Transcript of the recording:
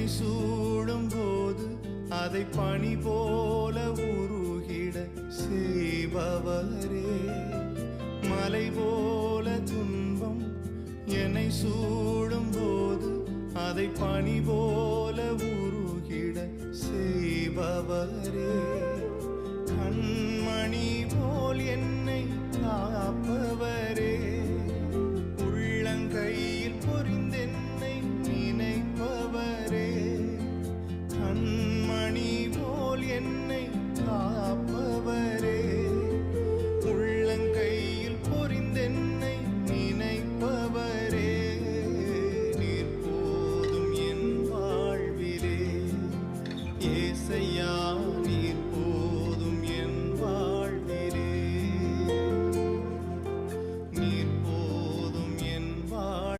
சூடும் போது அதை பனி போல உருகிட செய்பவரே. மலை போல துன்பம் என்னை சூடும் போது அதை பனி போல உருகிட செய்பவரே. கண்மணி போல் என்னை காப்பவரே.